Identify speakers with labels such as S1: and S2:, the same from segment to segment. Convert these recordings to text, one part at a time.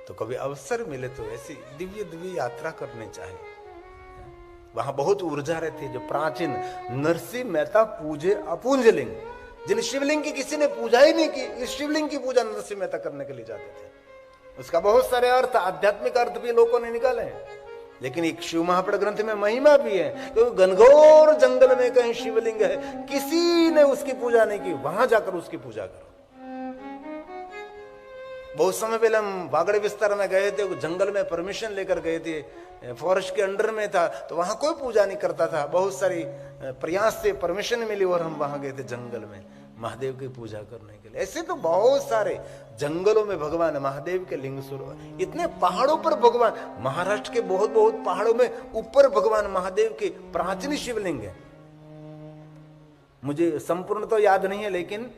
S1: तो कभी अवसर मिले तो ऐसी दिव्य दिव्य यात्रा करनी चाहिए। वहां बहुत ऊर्जा रहती है। जो प्राचीन नरसिंह मेहता पूजे अपुंजलिंग, जिन शिवलिंग की किसी ने पूजा ही नहीं की, इस शिवलिंग की पूजा नरसिंह मेहता करने के लिए जाते थे। उसका बहुत सारे अर्थ, आध्यात्मिक अर्थ भी लोगों ने निकाले हैं, लेकिन एक शिव महापड़ ग्रंथ में महिमा भी है, क्योंकि घनघोर जंगल में कहीं शिवलिंग है, किसी ने उसकी पूजा नहीं की, वहां जाकर उसकी पूजा करो। बहुत समय पहले हम वागड़े विस्तार में गए थे, जंगल में परमिशन लेकर गए थे, फॉरेस्ट के अंडर में था, तो वहां कोई पूजा नहीं करता था। बहुत सारी प्रयास से परमिशन मिली और हम वहां गए थे जंगल में महादेव की पूजा करने के लिए। ऐसे तो बहुत सारे जंगलों में भगवान महादेव के लिंग स्वरूप, इतने पहाड़ों पर भगवान, महाराष्ट्र के बहुत बहुत पहाड़ों में ऊपर भगवान महादेव के प्राचीन शिवलिंग है। मुझे संपूर्ण तो याद नहीं है, लेकिन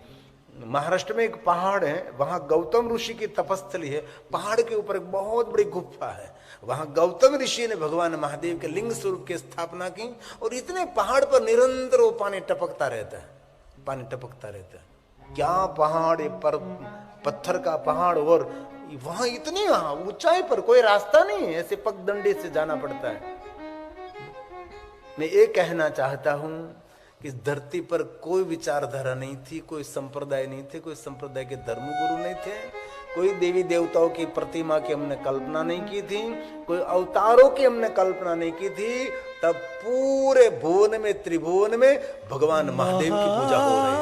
S1: महाराष्ट्र में एक पहाड़ है, वहां गौतम ऋषि की तपस्थली है। पहाड़ के ऊपर एक बहुत बड़ी गुफा है, वहां गौतम ऋषि ने भगवान महादेव के लिंग स्वरूप की स्थापना की, और इतने पहाड़ पर निरंतर वो पानी टपकता रहता है, पानी टपकता रहता है। क्या पहाड़ है, पर पत्थर का पहाड़, और वहां इतनी ऊंचाई पर कोई रास्ता नहीं है, ऐसे पगडंडे से जाना पड़ता है। मैं ये कहना चाहता हूं कि इस धरती पर कोई विचारधारा नहीं थी, कोई संप्रदाय नहीं थे, कोई संप्रदाय के धर्मगुरु नहीं थे, कोई देवी देवताओं की प्रतिमा की हमने कल्पना नहीं की थी, कोई अवतारों की हमने कल्पना नहीं की थी। तब पूरे भुवन में, त्रिभुवन में भगवान महादेव की पूजा हो रही थी।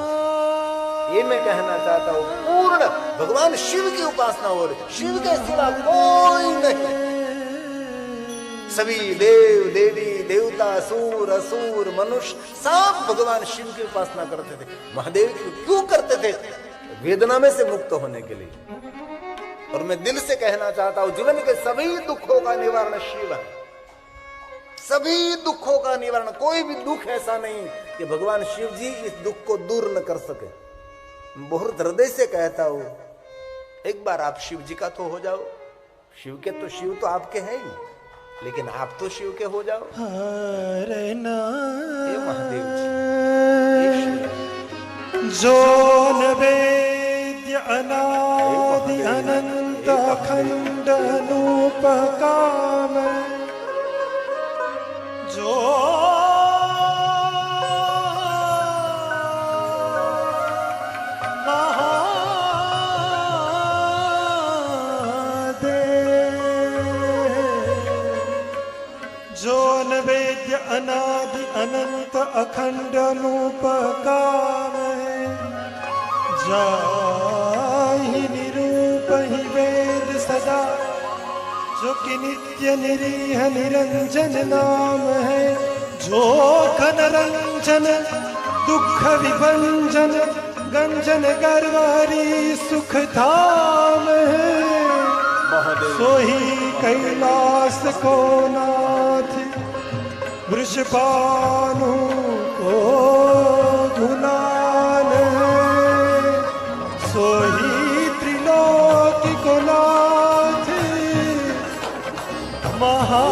S1: ये मैं कहना चाहता हूं, पूर्ण भगवान शिव की उपासना हो रही, शिव के सिवा कोई नहीं। सभी देव देवी देवता, असुर असुर मनुष्य सब भगवान शिव की उपासना करते थे। महादेव की क्यों करते थे? वेदना में से मुक्त होने के लिए। और मैं दिल से कहना चाहता हूं, जीवन के सभी दुखों का निवारण शिव है, सभी दुखों का निवारण। कोई भी दुख ऐसा नहीं कि भगवान शिव जी इस दुख को दूर न कर सके। बहुत हृदय से कहता हूं, एक बार आप शिव जी का तो हो जाओ। शिव के तो शिव तो आपके हैं ही, लेकिन आप तो शिव के हो जाओ।
S2: हरे ना
S1: हे महादेव जी,
S2: जोन वेद्य अनादि अनंत अखंड अनुपकाम, जो अनादि अनंत अखंड अनुपकाम है, जाहि निरूप ही वेद सदा, जो कि नित्य निरीह निरंजन नाम है, जो घन रंजन दुख विभंजन गंजन गर्वारी सुख धाम है, सोही कैलाश को नाथ वृषभानु को धुनान है, सोही त्रिलोकी को नाथ महा,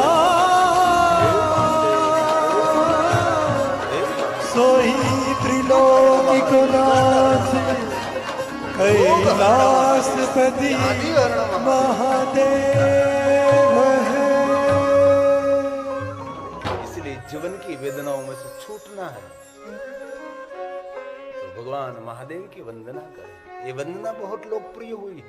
S2: सोही त्रिलोकी को नाथ कैलाशपति महादेव है।
S1: जीवन की वेदनाओं में से छूटना है तो भगवान महादेव की वंदना करें। ये वंदना बहुत लोकप्रिय हुई है।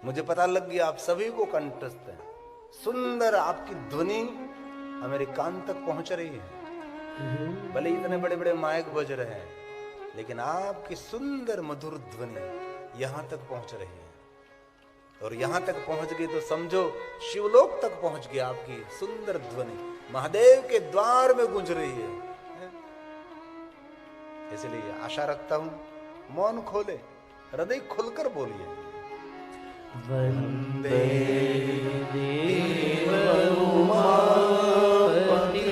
S1: मुझे पता लग गया आप सभी को कंठस्थ है, सुंदर आपकी ध्वनि हमारे कान तक पहुंच रही है। भले इतने बड़े बड़े माइक बज रहे हैं, लेकिन आपकी सुंदर मधुर ध्वनि यहां तक पहुंच रही है। और यहां तक पहुंच गई तो समझो शिवलोक तक पहुंच गया। आपकी सुंदर ध्वनि महादेव के द्वार में गूंज रही है। इसलिए आशा रखता हूं, मौन खोले, हृदय खुलकर बोलिए, वंदे देव उमापति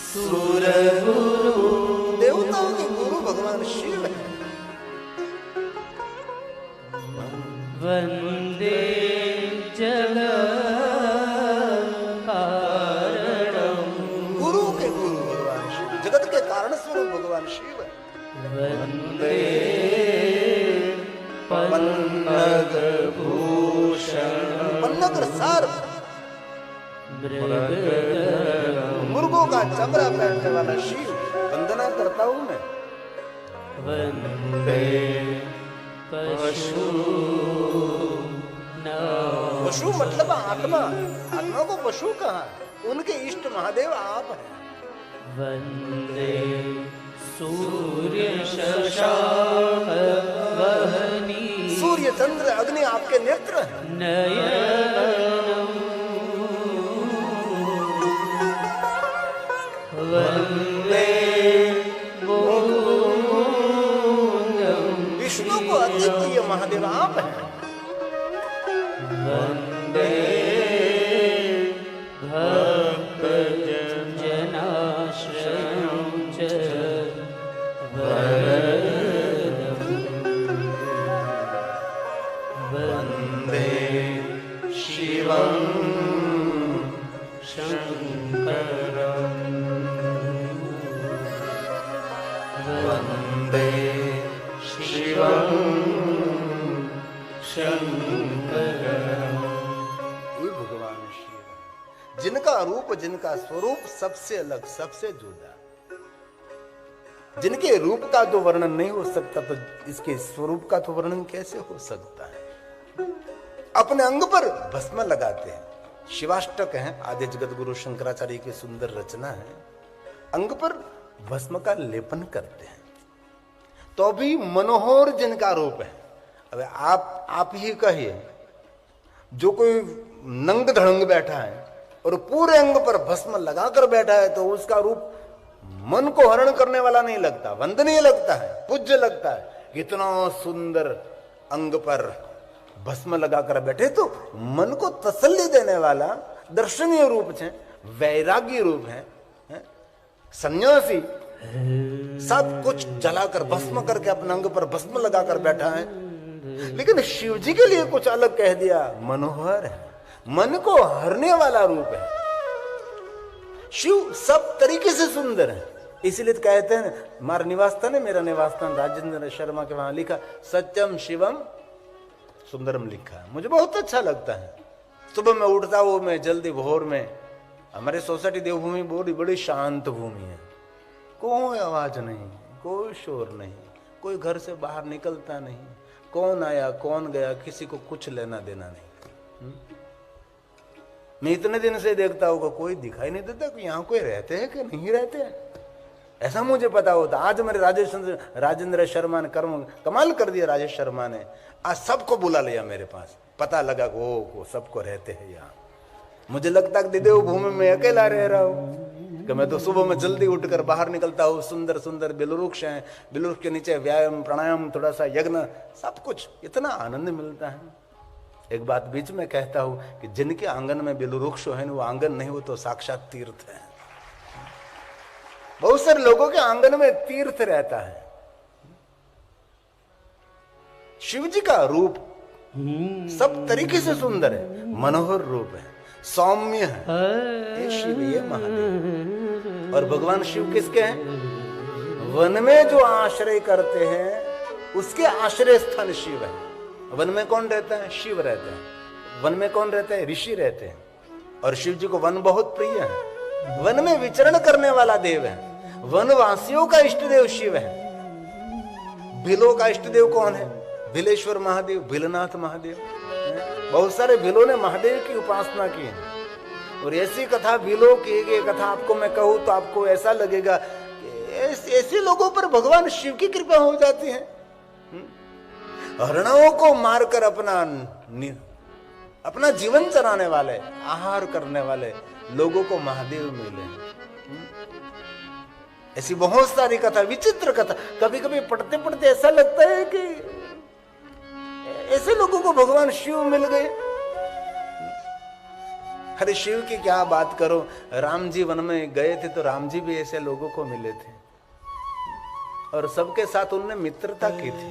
S1: सुरगुरु। देवताओं के गुरु भगवान शिव है।
S3: वंदे जगत कारणम।
S1: गुरु के गुरु भगवान शिव, जगत के कारण स्वरूप भगवान शिव है।
S3: वंदे पन्नग भूषण
S1: पन्नग सार
S3: मृगधरम
S1: मुर्गों का चमड़ा पहनने वाला शिव, वंदना करता हूं मैं।
S3: वंदे पशु
S1: पशु मतलब आत्मा, आत्मा को पशु कहा, उनके इष्ट महादेव आप हैं।
S3: वंदे सूर्य शशांक वहनी
S1: सूर्य चंद्र अग्नि आपके नेत्र हैं।
S3: नयनम वंदे
S1: विष्णु को अद्वितीय महादेव आप हैं।
S3: वंदे भक्त जनाश्रयं च वरदं वंदे शिवं शंकरं वंदे शिवं शंकरं।
S1: ये भगवान शिव है, जिनका रूप, जिनका स्वरूप सबसे अलग, सबसे जुदा, जिनके रूप का तो वर्णन नहीं हो सकता, तो इसके स्वरूप का तो वर्णन कैसे हो सकता है। अपने अंग पर भस्म लगाते हैं, शिवाष्टक है, आदि जगत गुरु शंकराचार्य की सुंदर रचना है। अंग पर भस्म का लेपन करते हैं, तो भी मनोहर जिनका रूप है। अब आप ही कहिए, जो कोई नंग धड़ंग बैठा है और पूरे अंग पर भस्म लगाकर बैठा है, तो उसका रूप मन को हरण करने वाला नहीं लगता, वंदनीय लगता है, पूज्य लगता है। इतना सुंदर अंग पर भस्म लगाकर बैठे तो मन को तसल्ली देने वाला दर्शनीय रूप है, वैरागी रूप है, सन्यासी सब कुछ जलाकर भस्म करके अपने अंग पर भस्म लगाकर बैठा है। लेकिन शिव जी के लिए कुछ अलग कह दिया, मनोहर है, मन को हरने वाला रूप है। शिव सब तरीके से सुंदर है, इसीलिए तो कहते हैं, हमारा निवास स्थान है, मेरा निवास स्थान राजेंद्र शर्मा के वहां लिखा सत्यम शिवम सुंदरम लिखा है, मुझे बहुत अच्छा लगता है। सुबह में उठता हूं मैं जल्दी भोर में, हमारे सोसाइटी देवभूमि बड़ी बड़ी शांत भूमि है, कोई आवाज नहीं, कोई शोर नहीं, कोई घर से बाहर निकलता नहीं, कौन आया कौन गया किसी को कुछ लेना देना नहीं। मैं इतने दिन से देखता हूँ कोई दिखाई नहीं देता कि यहाँ कोई रहते हैं कि नहीं रहते हैं, ऐसा मुझे पता होता। आज मेरे राजेंद्र शर्मा ने कमाल कर दिया। राजेश शर्मा ने आज सबको बुला लिया मेरे पास, पता लगा वो सबको रहते हैं यहाँ। मुझे लगता कि देव भूमि में अकेला रह रहा हूँ, कि मैं तो सुबह में जल्दी उठकर बाहर निकलता हूँ, सुंदर सुंदर बिलवृक्ष हैं, बिलवृक्ष के नीचे व्यायाम प्राणायाम थोड़ा सा यज्ञ, सब कुछ इतना आनंद मिलता है। एक बात बीच में कहता हूं कि जिनके आंगन में बिलवृक्ष है वो आंगन नहीं, वो तो साक्षात तीर्थ है। बहुत सारे लोगों के आंगन में तीर्थ रहता है। शिव जी का रूप सब तरीके से सुंदर है, मनोहर रूप है, सौम्य है, ये शिव, ये महादेव। और भगवान शिव किसके हैं? वन में जो आश्रय करते हैं उसके आश्रय स्थान शिव है। वन में कौन रहता है? शिव रहते हैं। वन में कौन रहता है? ऋषि रहते हैं। और शिव जी को वन बहुत प्रिय है, वन में विचरण करने वाला देव है। वनवासियों का इष्ट देव शिव है। भिलों का इष्ट देव कौन है? भिलेश्वर महादेव, भिलनाथ महादेव। बहुत सारे भिलों ने महादेव की उपासना की है। और ऐसी कथा भिलों की, ये कथा आपको मैं कहूं तो आपको ऐसा लगेगा कि ऐसे लोगों पर भगवान शिव की कृपा हो जाती है। हरणों को मारकर अपना जीवन चलाने वाले, आहार करने वाले लोगों को महादेव मिले। ऐसी बहुत सारी कथा, विचित्र कथा, कभी कभी पढ़ते पढ़ते ऐसा लगता है कि ऐसे लोगों को भगवान शिव मिल गए। अरे शिव की क्या बात करो, राम जी वन में गए थे तो राम जी भी ऐसे लोगों को मिले थे और सबके साथ उनने मित्रता की थी।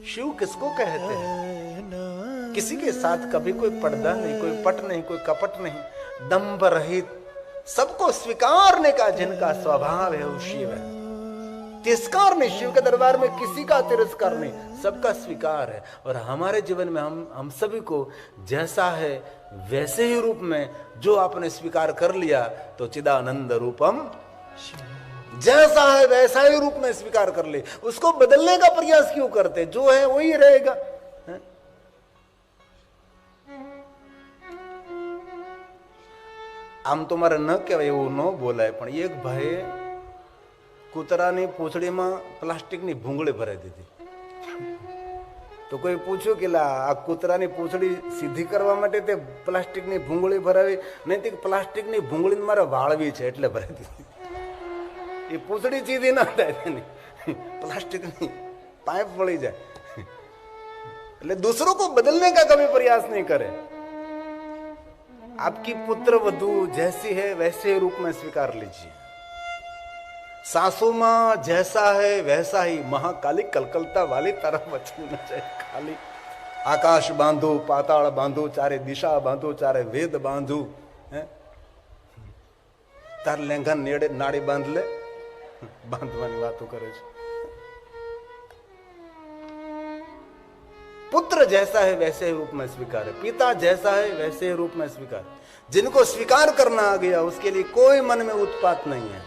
S1: शिव किसको कहते हैं? किसी के साथ कभी कोई पर्दा नहीं, कोई पट नहीं, कोई कपट नहीं, दंभ रहित, सबको स्वीकारने का जिनका स्वभाव है वो शिव है। तिरस्कार नहीं, शिव के दरबार में किसी का तिरस्कार नहीं, सबका स्वीकार है। और हमारे जीवन में हम सभी को जैसा है वैसे ही रूप में जो आपने स्वीकार कर लिया तो चिदानंद रूपम, जैसा है वैसा ही रूप में स्वीकार कर ले, उसको बदलने का प्रयास क्यों करते? जो है वही रहेगा। આમ તો મારે ન કહેવાય એવું ન બોલાય, પણ એક ભાઈએ કૂતરાની પૂંછડીમાં પ્લાસ્ટિકની ભૂંગળી ભરાઈ દીધી. તો કોઈ પૂછ્યું કે આ કૂતરાની પૂંછડી સીધી કરવા માટે તે પ્લાસ્ટિકની ભૂંગળી ભરાવી? નહીં, તે પ્લાસ્ટિકની ભૂંગળીને મારે વાળવી છે એટલે ભરાઈ દીધી. એ પૂંછડી સીધી ના થાય તેની, પ્લાસ્ટિકની પાઇપ વળી જાય. એટલે दूसरों को बदलने का कभी प्रयास नहीं करे. आपकी पुत्र वधू जैसी है वैसे रूप में स्वीकार लीजिए. सासू मां जैसा है वैसा ही, महाकाली कलकलता वाली तरफ बचनी न चाहिए. खाली आकाश बांधू, पाताल बांधू, चारे दिशा बांधू, चारे वेद बांधू, तार लेंघन नेड़े नाड़ी बांध ले, बांधवानी बातों करे छे. पुत्र जैसा है वैसे रूप में स्वीकार है, पिता जैसा है वैसे रूप में स्वीकार. जिनको स्वीकार करना आ गया उसके लिए कोई मन में उत्पात नहीं है.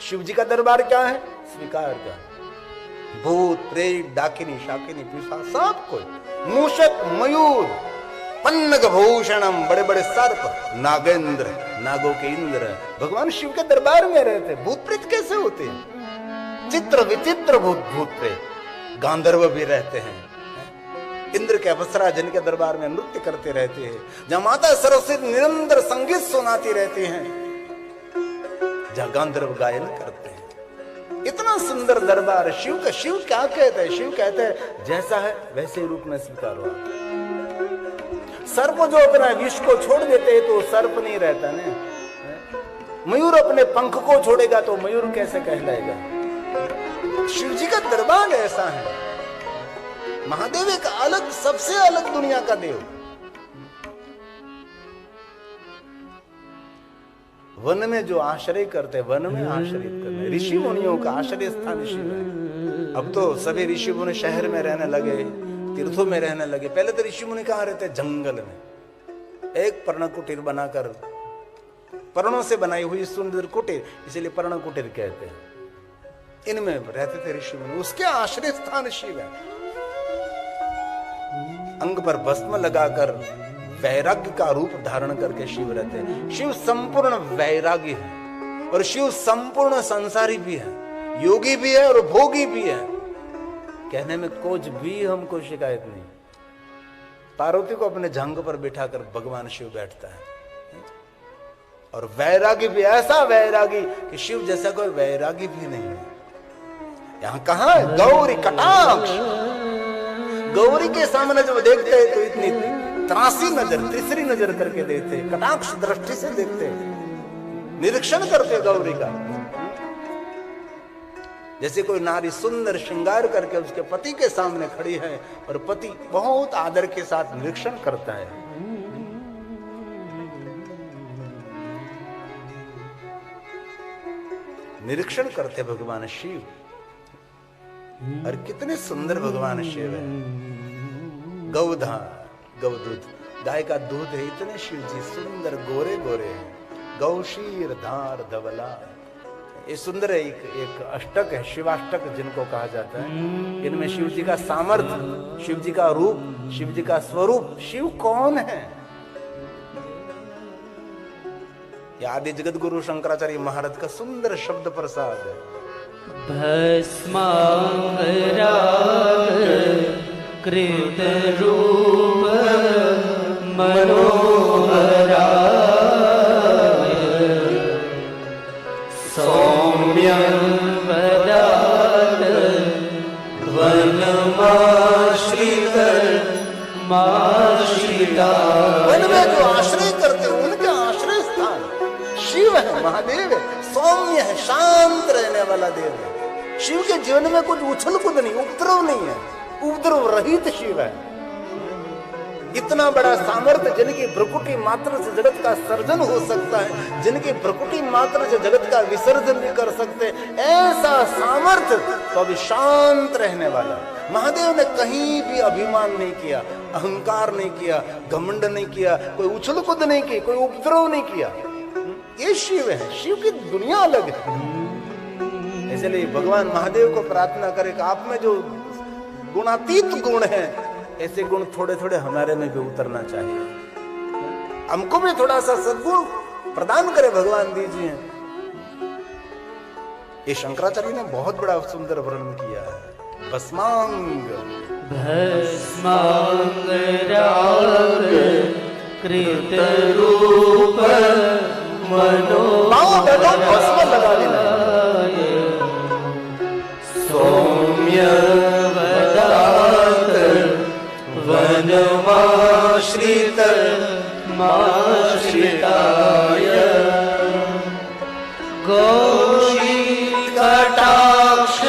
S1: शिव जी का दरबार क्या है? स्वीकार का. भूत प्रेत डाकिनी शाकिनी पिशाच सब कोई, मूषक मयूर पन्नग भूषणम, बड़े बड़े सर्प, नागेंद्र, नागों के इंद्र भगवान शिव के दरबार में रहते. भूत प्रेत कैसे होते हैं? चित्र विचित्र भूत प्रेत. गांधर्व भी रहते हैं, इंद्र के अप्सरा जिनके दरबार में नृत्य करते रहते हैं, जहां माता सरस्वती निरंतर संगीत सुनाती रहती हैं, जहां गांधर्व गायन करते हैं. इतना सुंदर दरबार शिव का. शिव क्या कहते हैं? शिव कहते हैं जैसा है वैसे रूप में स्वीकार हुआ. सर्प जो अपना विष को छोड़ देते हैं तो सर्प नहीं रहता ना. मयूर अपने पंख को छोड़ेगा तो मयूर कैसे कहलाएगा? शिव जी का दरबार ऐसा है. महादेव एक अलग, सबसे अलग दुनिया का देव. वन में जो आश्रय करते, वन में आश्रित करते, ऋषि मुनियों का आश्रय स्थान शिव है. अब तो सभी ऋषि मुनि शहर में रहने लगे, तीर्थों में रहने लगे. पहले तो ऋषि मुनि कहाँ रहते? जंगल में. एक पर्ण कुटीर बनाकर, पर्णों से बनाई हुई सुंदर कुटीर, इसलिए पर्ण कुटीर कहते हैं. इनमें रहते थे ऋषि मुनि. उसके आश्रय स्थान शिव है. अंग पर भस्म लगाकर वैराग्य का रूप धारण करके शिव रहते हैं. शिव संपूर्ण वैरागी है और शिव संपूर्ण संसारी भी है, योगी भी है और भोगी भी है. कहने में कुछ भी हमको शिकायत नहीं. पार्वती को अपने जंग पर बिठाकर भगवान शिव बैठता है. और वैरागी भी, ऐसा वैरागी कि शिव जैसा कोई वैरागी भी नहीं है. यहां कहां है? गौरी कटाक्ष. गौरी के सामने जब देखते हैं तो इतनी त्रासी नजर, तीसरी नजर करके देखते हैं, कटाक्ष दृष्टि से देखते हैं, निरीक्षण करते हैं गौरी का. जैसे कोई नारी सुंदर श्रृंगार करके उसके पति के सामने खड़ी है और पति बहुत आदर के साथ निरीक्षण करता है. निरीक्षण करते भगवान शिव. और कितने सुंदर भगवान शिव है. गौधान, गौदूध, गाय का दूध है. इतने शिव जी सुंदर गोरे गोरे हैं. गौशीर धार धवला. ये सुंदर है. एक अष्टक है, शिवाष्टक जिनको कहा जाता है. इनमें शिव जी का सामर्थ्य, शिव जी का रूप, शिव जी का स्वरूप. शिव कौन है? ये आदि जगत गुरु शंकराचार्य महाराज का सुंदर शब्द प्रसाद है.
S3: भस्मांगराग कृत रूप मनोहरा सौम्य वदात वनमाश्रित माश्रिता.
S1: वन में जो आश्रय करते हैं उनके आश्रय स्थान शिव है, महादेव है. सौम्य है, शांत रहने वाला देव है. शिव के जीवन में कुछ उछल कूद नहीं, उपद्रव नहीं है. उपद्रव रहित शिव है. इतना बड़ा सामर्थ्य जिनकी भ्रुकुटी मात्र से जगत का सर्जन हो सकता है, जिनकी भ्रुकुटी मात्र से जगत का विसर्जन भी कर सकते हैं, ऐसा सामर्थ्य तो अभी शांत रहने वाला। महादेव ने कहीं भी अभिमान नहीं किया, अहंकार नहीं किया, घमंड नहीं किया, कोई उछल कूद नहीं की, कोई उपद्रव नहीं किया। ये शिव है, शिव की दुनिया अलग है। इसलिए भगवान महादेव को प्रार्थना करें कि आप में जो गुणातीत गुण है, ऐसे गुण थोड़े थोड़े हमारे में भी उतरना चाहिए। हमको भी थोड़ा सा सद्गुण प्रदान करे भगवान दीजिए। ये शंकराचार्य ने बहुत बड़ा सुंदर वर्णन किया है। भस्मांग
S3: भस्मांग राग कृत रूप मनो
S1: भस्म लगा देना।
S3: सौम्य वदात वनमाश्रित माश्रिताय गौरी कटाक्ष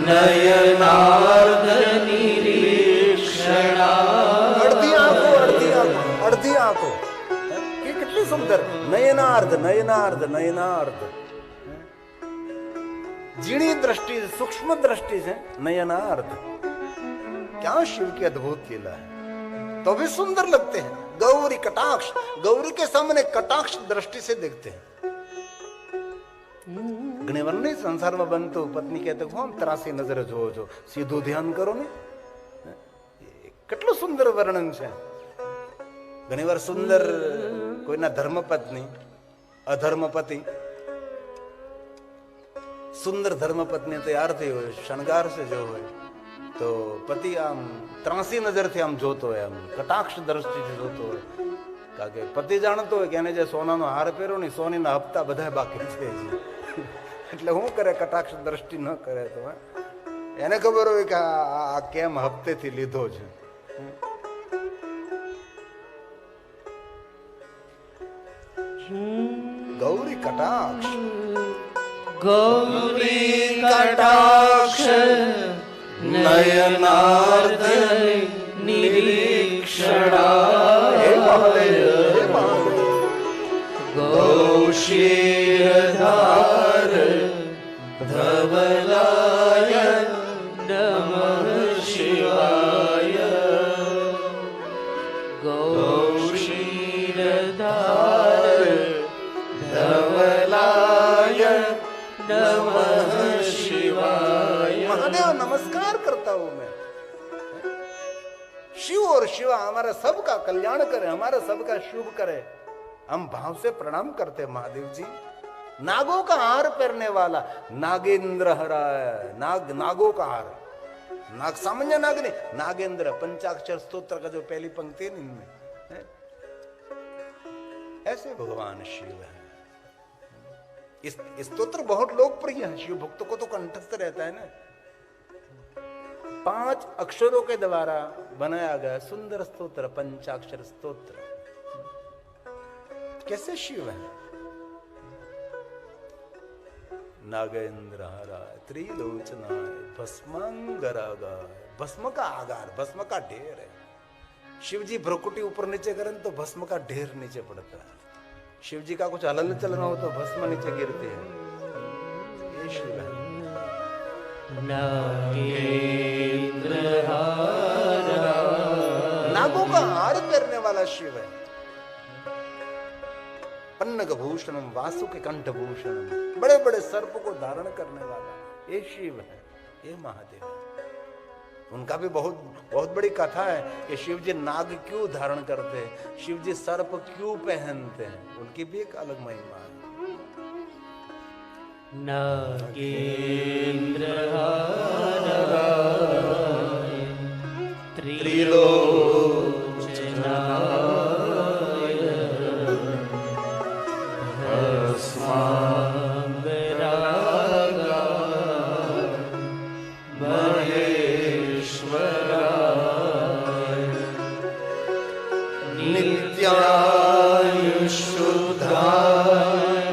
S3: नयनार्ध निरीक्षणा।
S1: अर्धी आंखों, अर्धी आंखों, अर्धी आंखों, ये कितनी सुंदर। नयनार्ध, नयनार्ध, नयनार्ध, जीणी दृष्टि से, सूक्ष्म दृष्टि से नयनार्ध। क्या शिव की अद्भुत लीला है, तो भी सुंदर लगते हैं। गौरी कटाक्ष, गौरी के सामने कटाक्ष दृष्टि से देखते हैं। घणे वर नहीं संसार में बनतो पत्नी कहते हम ત્રાસી નજરે જોવો છો, સીધું ध्यान करो ने। કેટલું સુંદર વર્ણન છે। ઘણી વાર સુંદર કોઈના ધર્મપત્ની, અધર્મપતિ, સુંદર ધર્મપત્ની તૈયાર થઈ હોય, શણગાર से जो હોય તો પતિ આમ ત્રાસી નજરથી આમ જોતો હોય, આમ કટાક્ષ દ્રષ્ટિથી જોતો હોય। કારણ કે પતિ જાણતો હોય કે એને જે સોનાનો હાર પહેર્યો ને સોનીના હપ્તા બધા બાકી છે, એટલે હું કરે કટાક્ષ દ્રષ્ટિ ન કરે તો એને ખબર હોય કે આ કેમ હપ્તેથી લીધો છે। ગૌરી કટાક્ષ,
S3: गौरी कटाक्ष नयनार्ध निरीक्षणा। गौशीरधार धवलाय नमः शिवाय। गौशीरधार धवलाय नमः शिवाय।
S1: महादेव नमस्कार करता हूं मैं। शिव और शिवा हमारा सबका कल्याण करे, हमारा सबका शुभ करे, हम भाव से प्रणाम करते हैं महादेव जी। नागों का हार पहनने वाला नागेंद्र हराय, नागों का हार, नाग सामान्य नाग नहीं, नागेंद्र। पंचाक्षर स्तोत्र का जो पहली पंक्ति है इनमें, ऐसे भगवान शिव है। इस स्तोत्र बहुत लोकप्रिय है, शिव भक्तों को तो कंठस्थ रहता है ना। 5 अक्षरों के द्वारा बनाया गया सुंदर स्तोत्र, पंचाक्षर स्तोत्र। कैसे शिव है। नागेंद्र हराय त्रिलोचनाय भस्मांगरागाय। भस्म का आगार, भस्म का ढेर है। शिव जी भ्रुकुटी ऊपर नीचे करें तो भस्म का ढेर नीचे पड़ता है। शिव जी का कुछ हलन चलना हो तो भस्म नीचे गिरती है। ये शिव है। नागों का हार पहनने वाला शिव है। पन्नग भूषणम वासुकी कंठ भूषणम, बड़े बड़े सर्प को धारण करने वाला ये शिव है, ये महादेव है। उनका भी बहुत बड़ी कथा है कि शिव जी नाग क्यों धारण करते हैं, शिव जी सर्प क्यों पहनते हैं, उनकी भी एक अलग महिमा है।
S3: नागेंद्रहाराय त्रिलोचनाय भस्मांगरागाय महेश्वराय नित्यायुष्युधाय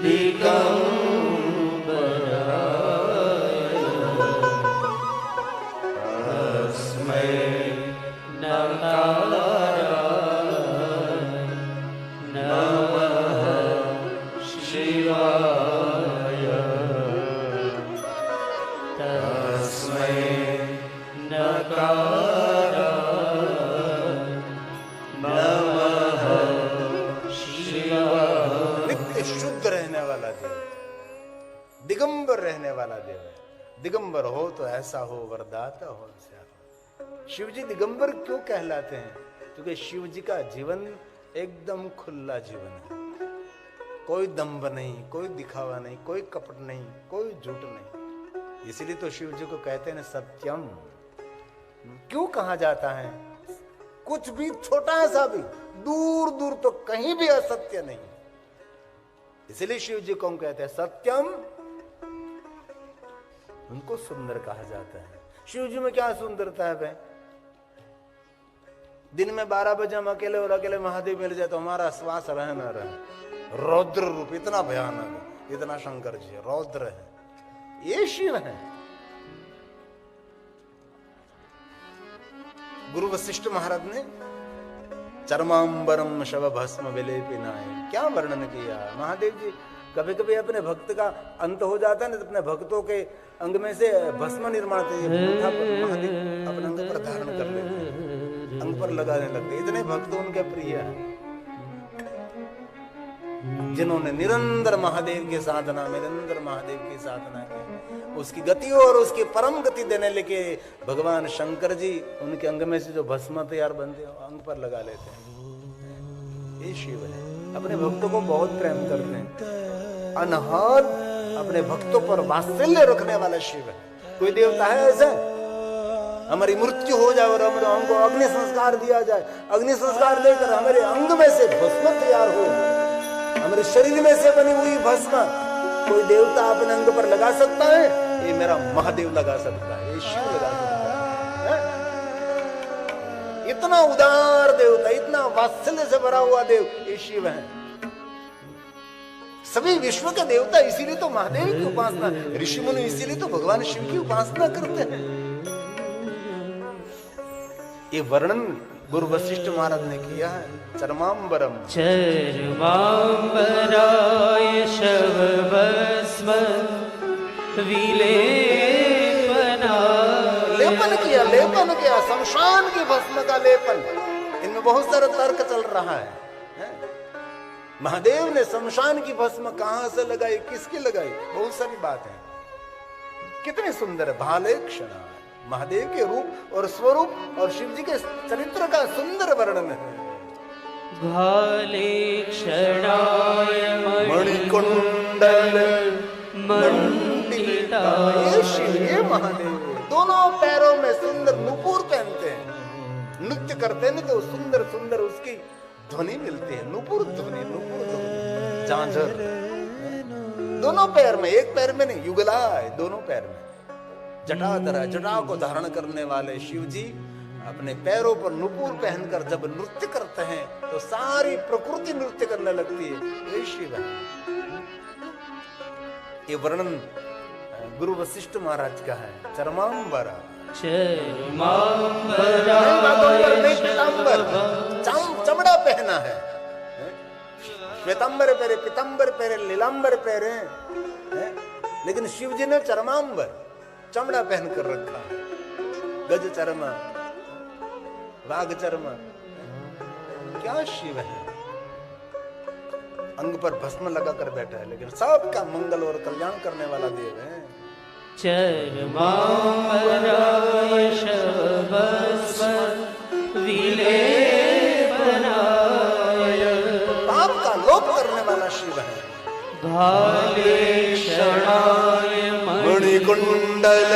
S3: दिगंबराय
S1: दिगंबर रहने वाला देव है। दिगंबर हो तो ऐसा हो, वरदाता हो ऐसा। शिव जी दिगंबर क्यों कहलाते हैं? क्योंकि शिव जी का जीवन एकदम खुला जीवन है। कोई दंभ नहीं, कोई दिखावा नहीं, कोई कपट नहीं, कोई झूठ नहीं। इसीलिए तो शिव जी को कहते हैं सत्यम। क्यों कहा जाता है? कुछ भी छोटा सा भी, दूर दूर तो कहीं भी असत्य नहीं। इसलिए शिव जी को हम कहते हैं सत्यम। उनको सुंदर कहा जाता है। शिव जी में क्या सुंदरता है भाई? दिन में 12 बजे हम अकेले और अकेले महादेव मिल जाए तो हमारा श्वास रहे न रहे। रौद्र रूप इतना भयानक है, इतना शंकर जी है, रौद्र है, ये शिव है। गुरु वशिष्ठ महाराज ने चरमांबरम शव भस्म विलेपिनाय क्या वर्णन किया। महादेव जी कभी कभी अपने भक्त का अंत हो जाता है ना, तो अपने भक्तों के अंग में से भस्म निर्माण महादेव अपने अंग पर धारण कर लेते हैं, अंग पर लगाने लगते। इतने भक्त उनके प्रिय हैं जिन्होंने निरंतर महादेव की साधना, निरंतर महादेव की साधना की। उसकी गति और उसकी परम गति देने लेके भगवान शंकर जी उनके अंग में से जो भस्म तैयार बनते हैं अंग पर लगा लेते हैं। ये शिव है, अपने भक्तों को बहुत प्रेम करते हैं। अनहद अपने भक्तों पर वात्सल्य रखने वाला शिव है। कोई देवता है ऐसा? हमारी मृत्यु हो जाए और हमको अग्नि संस्कार दिया जाए, अग्नि संस्कार लेकर हमारे अंग में से भस्म तैयार हो, हमारे शरीर में से बनी हुई भस्म कोई देवता अपने अंग पर लगा सकता है? ये मेरा महादेव लगा सकता है, ये शिव लगा सकता है। इतना उदार देवता, इतना वात्सल्य से भरा हुआ देव ये शिव है। सभी विश्व के देवता इसीलिए तो महादेव की उपासना, ऋषि मुनि इसीलिए तो भगवान शिव की उपासना करते हैं। ये वर्णन गुरु वशिष्ठ महाराज ने किया है। चरमांबरम
S3: चरमांबराय शव भस्म विलेपनाय।
S1: लेपन किया शमशान की भस्म का लेपन। इनमें बहुत सारा तर्क चल रहा है। महादेव ने शमशान की भस्म कहां से लगाई, किसकी लगाई, बहुत सारी बात है। कितने सुंदर भाले क्षण महादेव के रूप और स्वरूप और शिव जी के चरित्र का सुंदर वर्णन है।
S3: भाले क्षणाय
S1: मणिकुंडल
S3: मंडिताय।
S1: ये शिव, ये महादेव दोनों पैरों में सुंदर नुपुर पहनते हैं, नृत्य करते हैं तो सुंदर सुंदर उसकी ध्वनि मिलती है। नुपुर ध्वनि, नुपुर ध्वनि, झांझर दोनों पैर में, एक पैर में नहीं, युगला है दोनों पैर में। जटाधर, जटा को धारण करने वाले शिव जी अपने पैरों पर नुपुर पहनकर जब नृत्य करते हैं तो सारी प्रकृति नृत्य करने लगती है। ये शिव है। ये वर्णन गुरु वशिष्ठ महाराज का है। चरमांबर चमड़ा पहना है, श्वेतांबर पहरे, पीतांबर पहरे, लीलांबर पहरे, लेकिन शिव जी ने चरमांबर चमड़ा पहन कर रखा है। गज चर्म, वाघ चर्म, क्या शिव है। अंग पर भस्म लगा कर बैठा है, लेकिन सबका मंगल और कल्याण करने वाला देव है।
S3: चरमांबराय शव भस्म विलेपनाय।
S1: पाप का लोप करने वाला शिव है।
S3: भाले क्षणाय
S1: मणिकुंडल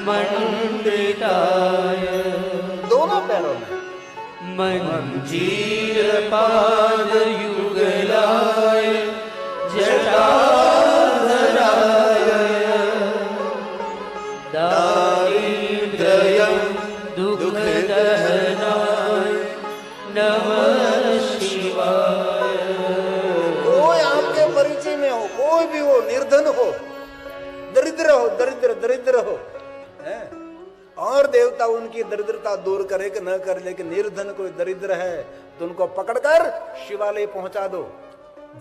S3: मंडिताय।
S1: दोनों पैरों में
S3: मंजीर पाद युगलाय जटाधराय। दारिद्र्यं दुःखदहनाय नमः शिवाय।
S1: कोई आपके परिचय में हो, कोई भी हो, निर्धन हो, दरिद्र हो, दरिद्र हो, और देवता उनकी दरिद्रता दूर करे कि न करे, लेकिन निर्धन कोई दरिद्र है तो उनको पकड़कर शिवालय पहुंचा दो।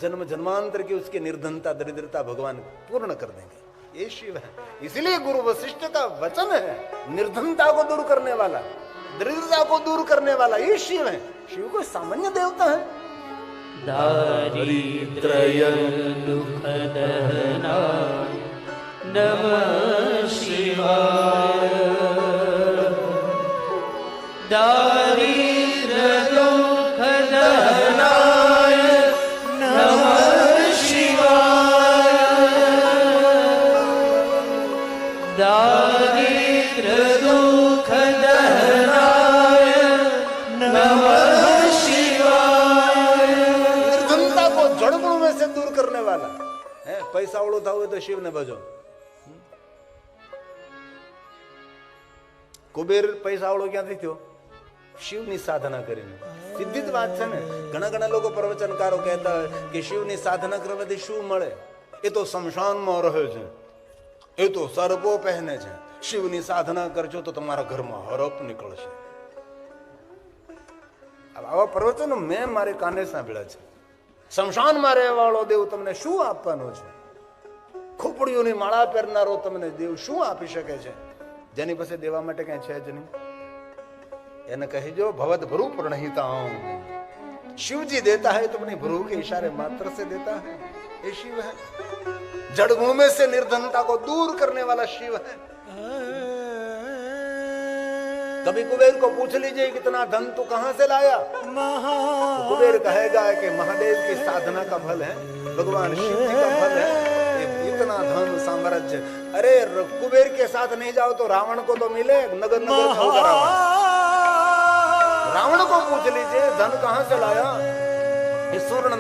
S1: जन्म जन्मांतर की उसकी निर्धनता, दरिद्रता भगवान पूर्ण कर देंगे। ये शिव है। इसलिए गुरु वशिष्ठ का वचन है, निर्धनता को दूर करने वाला, दरिद्रता को दूर करने वाला ये शिव है। शिव कोई सामान्य देवता है।
S3: दारिद्र्यं दुःखदहनाय नमः शिवाय दारिद्र दुःख दहनाय नमः शिवाय दारिद्र दुःख दहनाय नमः शिवाय।
S1: निर्धनता को जड़ गुणों में से दूर करने वाला है। पैसा उड़ता हुए तो शिव ने भजो। कुबेर पैसा आवड़ो ક્યાંથી થયો? શિવની સાધના કરીને। સીધી જ વાત છે ને। ઘણા ઘણા લોકો પ્રવચનકારો કહેતા કે શિવની સાધના કરવાથી શું મળે? એ તો શમશાનમાં રહે છે, એ તો સરપો પહેને છે। શિવની સાધના કરજો તો તમારા ઘરમાં હરપ નીકળશે। આવા પ્રવચનો મેં મારે કાને સાંભળ્યા છે। શમશાનમાં રહેવાળો દેવ તમને શું આપવાનો છે? ખોપડીઓની માળા પહેરનારો તમને દેવ શું આપી શકે છે? જેની પાસે દેવા માટે કઈ છે જ નહીં। એને કહેજો ભવદ ભ્રુ प्रणहिताओं। शिव जी देता है तो अपने भ्रू के इशारे मात्र से देता है। ये शिव है। जड़ गुण में से निर्धनता को दूर करने वाला शिव है। कभी कुबेर को पूछ लीजिए कितना धन तू कहां से लाया? तो कुबेर कहेगा कि महादेव की साधना का फल है, भगवान शिव जी का फल है इतना धन साम्राज्य। अरे कुबेर के साथ नहीं जाओ तो रावण को तो मिले, नगर नगर में होगा रावण। रावण को पूछ लीजिए धन कहां से लाया? ये स्वर्ण